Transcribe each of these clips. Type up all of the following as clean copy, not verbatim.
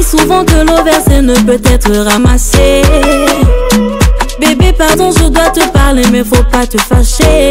dit souvent que l'eau versée ne peut être ramassée. Bébé, pardon, je dois te parler, mais faut pas te fâcher.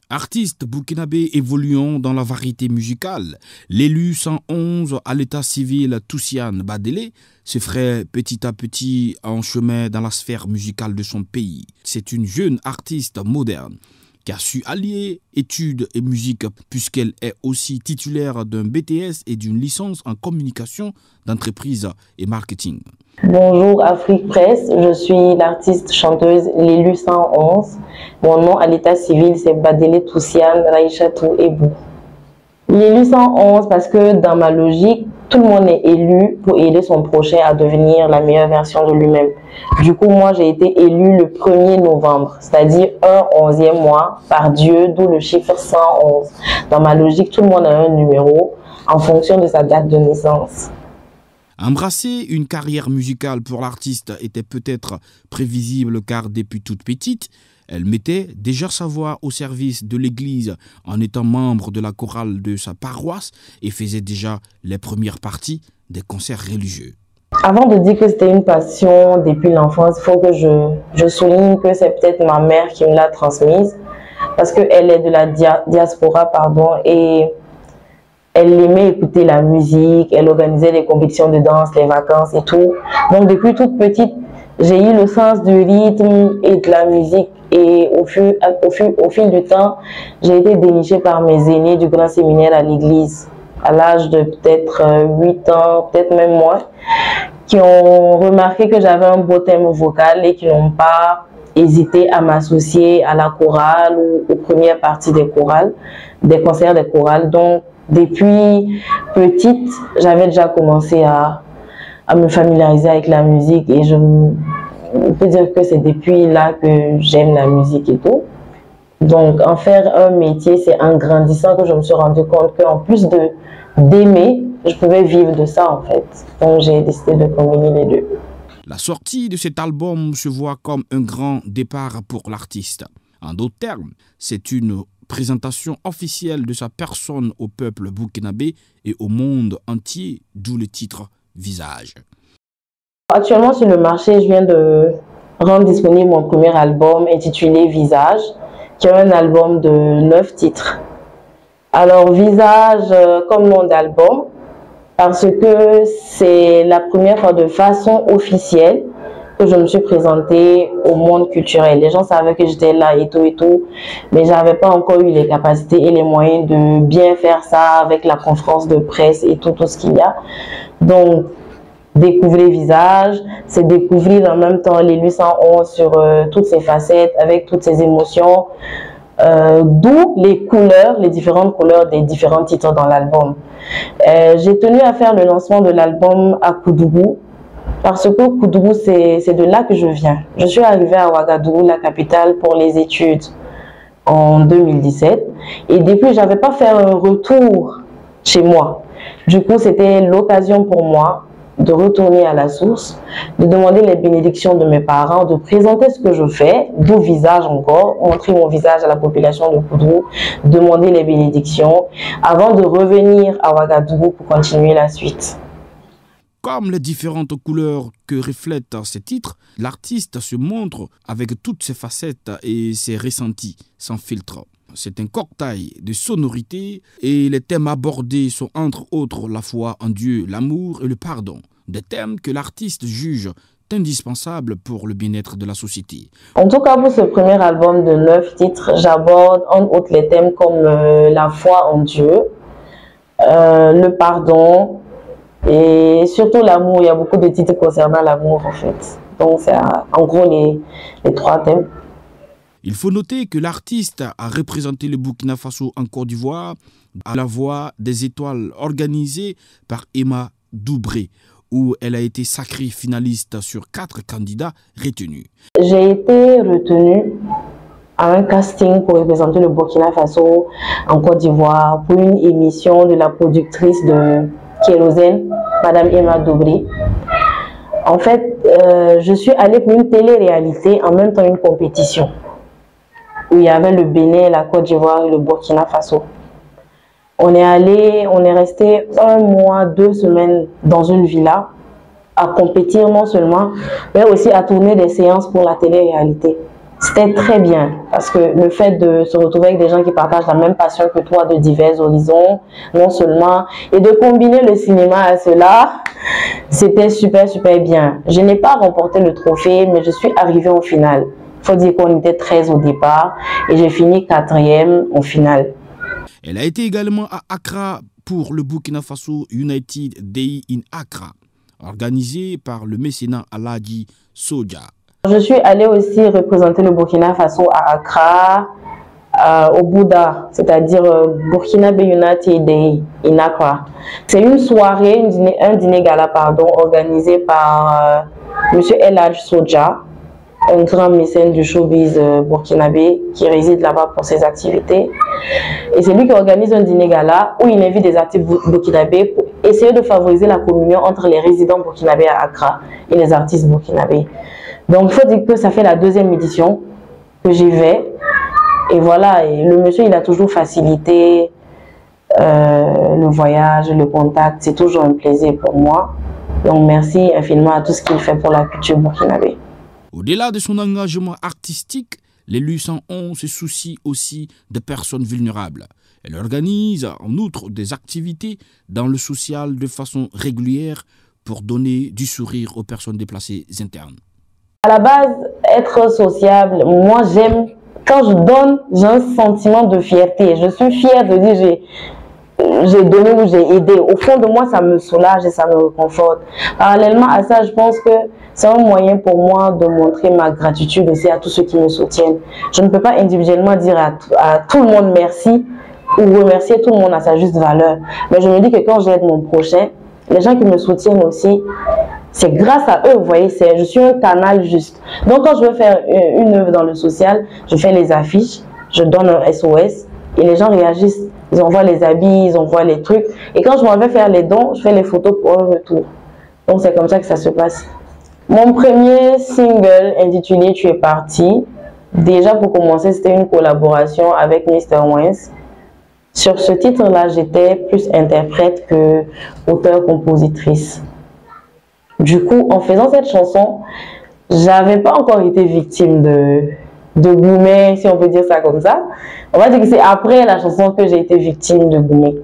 Artistes burkinabés évoluant dans la variété musicale, l'élu 111 à l'état civil Toussiane Badélé se ferait petit à petit en chemin dans la sphère musicale de son pays. C'est une jeune artiste moderne qui a su allier études et musique puisqu'elle est aussi titulaire d'un BTS et d'une licence en communication d'entreprise et marketing. Bonjour Afrique Presse, je suis l'artiste chanteuse l'élu 111. Mon nom à l'état civil c'est Badélé Toussiane Raïchatou Ebou. L'élu 111 parce que dans ma logique, tout le monde est élu pour aider son prochain à devenir la meilleure version de lui-même. Du coup, moi j'ai été élu le 1er novembre, c'est-à-dire un 11e mois par Dieu, d'où le chiffre 111. Dans ma logique, tout le monde a un numéro en fonction de sa date de naissance. Embrasser une carrière musicale pour l'artiste était peut-être prévisible car depuis toute petite, elle mettait déjà sa voix au service de l'église en étant membre de la chorale de sa paroisse et faisait déjà les premières parties des concerts religieux. Avant de dire que c'était une passion depuis l'enfance, il faut que je souligne que c'est peut-être ma mère qui me l'a transmise parce qu'elle est de la diaspora, et elle aimait écouter la musique, elle organisait les compétitions de danse, les vacances et tout. Donc depuis toute petite, j'ai eu le sens du rythme et de la musique. Et au fil du temps, j'ai été dénichée par mes aînés du grand séminaire à l'église, à l'âge de peut-être 8 ans, peut-être même moins, qui ont remarqué que j'avais un beau thème vocal et qui n'ont pas hésité à m'associer à la chorale ou aux premières parties des chorales, des concerts des chorales. Donc, depuis petite, j'avais déjà commencé à me familiariser avec la musique et on peut dire que c'est depuis là que j'aime la musique et tout. Donc, en faire un métier, c'est en grandissant que je me suis rendu compte qu'en plus d'aimer, je pouvais vivre de ça en fait. Donc, j'ai décidé de combiner les deux. La sortie de cet album se voit comme un grand départ pour l'artiste. En d'autres termes, c'est une présentation officielle de sa personne au peuple burkinabé et au monde entier, d'où le titre Visage. Actuellement sur le marché, je viens de rendre disponible mon premier album intitulé Visage, qui est un album de 9 titres. Alors Visage comme nom d'album, parce que c'est la première fois de façon officielle que je me suis présentée au monde culturel. Les gens savaient que j'étais là et tout, mais j'avais pas encore eu les capacités et les moyens de bien faire ça avec la conférence de presse et tout ce qu'il y a. Donc, découvrir Visage, c'est découvrir en même temps l'élu 111 sur toutes ses facettes, avec toutes ses émotions, d'où les couleurs, les différentes couleurs des différents titres dans l'album. J'ai tenu à faire le lancement de l'album à Koudougou, parce que Koudougou, c'est de là que je viens. Je suis arrivée à Ouagadougou, la capitale, pour les études en 2017. Et depuis, je n'avais pas fait un retour chez moi. Du coup, c'était l'occasion pour moi de retourner à la source, de demander les bénédictions de mes parents, de présenter ce que je fais, d'où Visage encore, montrer mon visage à la population de Koudougou, demander les bénédictions, avant de revenir à Ouagadougou pour continuer la suite. Comme les différentes couleurs que reflètent ces titres, l'artiste se montre avec toutes ses facettes et ses ressentis, sans filtre. C'est un cocktail de sonorités et les thèmes abordés sont entre autres la foi en Dieu, l'amour et le pardon. Des thèmes que l'artiste juge indispensables pour le bien-être de la société. En tout cas, pour ce premier album de 9 titres, j'aborde entre autres les thèmes comme la foi en Dieu, le pardon, et surtout l'amour. Il y a beaucoup de titres concernant l'amour en fait. Donc c'est en gros les 3 thèmes. Il faut noter que l'artiste a représenté le Burkina Faso en Côte d'Ivoire à la Voix des Étoiles organisée par Emma Doubré, où elle a été sacrée finaliste sur 4 candidats retenus. J'ai été retenue à un casting pour représenter le Burkina Faso en Côte d'Ivoire pour une émission de la productrice de Kérosène, Madame Emma Doubré. En fait, je suis allée pour une télé-réalité en même temps une compétition où il y avait le Bénin, la Côte d'Ivoire et le Burkina Faso. On est resté 1 mois, 2 semaines dans une villa, à compétir non seulement, mais aussi à tourner des séances pour la télé-réalité. C'était très bien, parce que le fait de se retrouver avec des gens qui partagent la même passion que toi de divers horizons, non seulement, et de combiner le cinéma à cela, c'était super, super bien. Je n'ai pas remporté le trophée, mais je suis arrivée au final. Il faut dire qu'on était 13 au départ, et j'ai fini 4e au final. Elle a été également à Accra pour le Burkina Faso United Day in Accra, organisé par le mécénat Aladji Soja. Je suis allée aussi représenter le Burkina Faso à Accra, au Bouddha, c'est-à-dire Burkina United Day in Accra. C'est une soirée, un dîner gala, pardon, organisé par M. Aladji Soja, un grand mécène du showbiz burkinabé qui réside là-bas pour ses activités. Et c'est lui qui organise un dîner gala où il invite des artistes burkinabés pour essayer de favoriser la communion entre les résidents burkinabés à Accra et les artistes burkinabés. Donc il faut dire que ça fait la 2e édition que j'y vais. Et voilà, et le monsieur il a toujours facilité le voyage, le contact. C'est toujours un plaisir pour moi. Donc merci infiniment à tout ce qu'il fait pour la culture burkinabé. Au-delà de son engagement artistique, l'élu 111 se soucie aussi des personnes vulnérables. Elle organise en outre des activités dans le social de façon régulière pour donner du sourire aux personnes déplacées internes. À la base, être sociable, moi j'aime, quand je donne, j'ai un sentiment de fierté. Je suis fière de dire j'ai donné ou j'ai aidé. Au fond de moi, ça me soulage et ça me réconforte. Parallèlement à ça, je pense que c'est un moyen pour moi de montrer ma gratitude aussi à tous ceux qui me soutiennent. Je ne peux pas individuellement dire à tout le monde merci ou remercier tout le monde à sa juste valeur. Mais je me dis que quand j'aide mon prochain, les gens qui me soutiennent aussi, c'est grâce à eux, vous voyez, je suis un canal juste. Donc quand je veux faire une œuvre dans le social, je fais les affiches, je donne un SOS et les gens réagissent. Ils envoient les habits, ils envoient les trucs. Et quand je m'en vais faire les dons, je fais les photos pour un retour. Donc c'est comme ça que ça se passe. Mon premier single intitulé Tu es parti, déjà pour commencer, c'était une collaboration avec Mr. Wins. Sur ce titre-là, j'étais plus interprète que auteure-compositrice. Du coup, en faisant cette chanson, j'avais pas encore été victime de Goumé, si on peut dire ça comme ça. On va dire que c'est après la chanson que j'ai été victime de Goumé.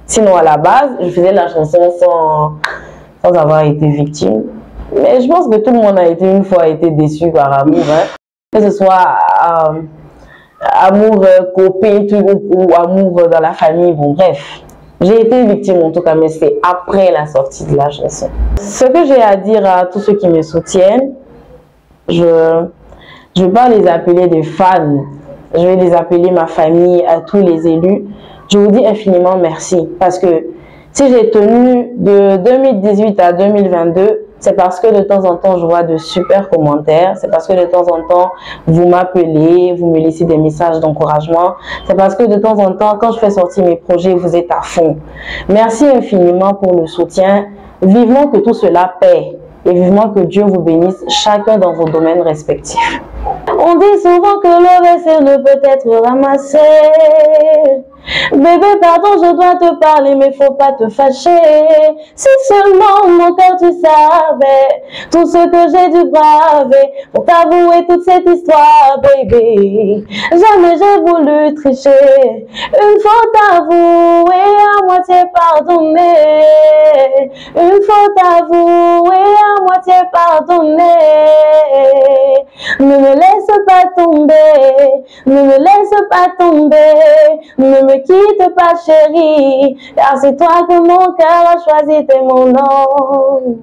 Sinon, à la base, je faisais la chanson sans avoir été victime. Mais je pense que tout le monde a été une fois déçu par amour. Hein. Que ce soit amour copain ou amour dans la famille, bon bref. J'ai été victime en tout cas, mais c'est après la sortie de la chanson. Ce que j'ai à dire à tous ceux qui me soutiennent, je ne vais pas les appeler des fans, je vais les appeler ma famille, à tous les élus. Je vous dis infiniment merci parce que si j'ai tenu de 2018 à 2022, c'est parce que de temps en temps, je vois de super commentaires. C'est parce que de temps en temps, vous m'appelez, vous me laissez des messages d'encouragement. C'est parce que de temps en temps, quand je fais sortir mes projets, vous êtes à fond. Merci infiniment pour le soutien. Vivement que tout cela paie. Et vivement que Dieu vous bénisse chacun dans vos domaines respectifs. On dit souvent que le vaisselle ne peut être ramassé. Bébé, pardon, je dois te parler, mais faut pas te fâcher. Si seulement mon cœur tu savais tout ce que j'ai dû braver pour t'avouer toute cette histoire, baby. Jamais j'ai voulu tricher. Une faute avouée, à moitié pardonnée. Une faute avouée, à moitié pardonnée. Ne me laisse pas tomber, ne me laisse pas tomber, ne me quitte pas chérie, car c'est toi que mon cœur a choisi, t'es mon nom.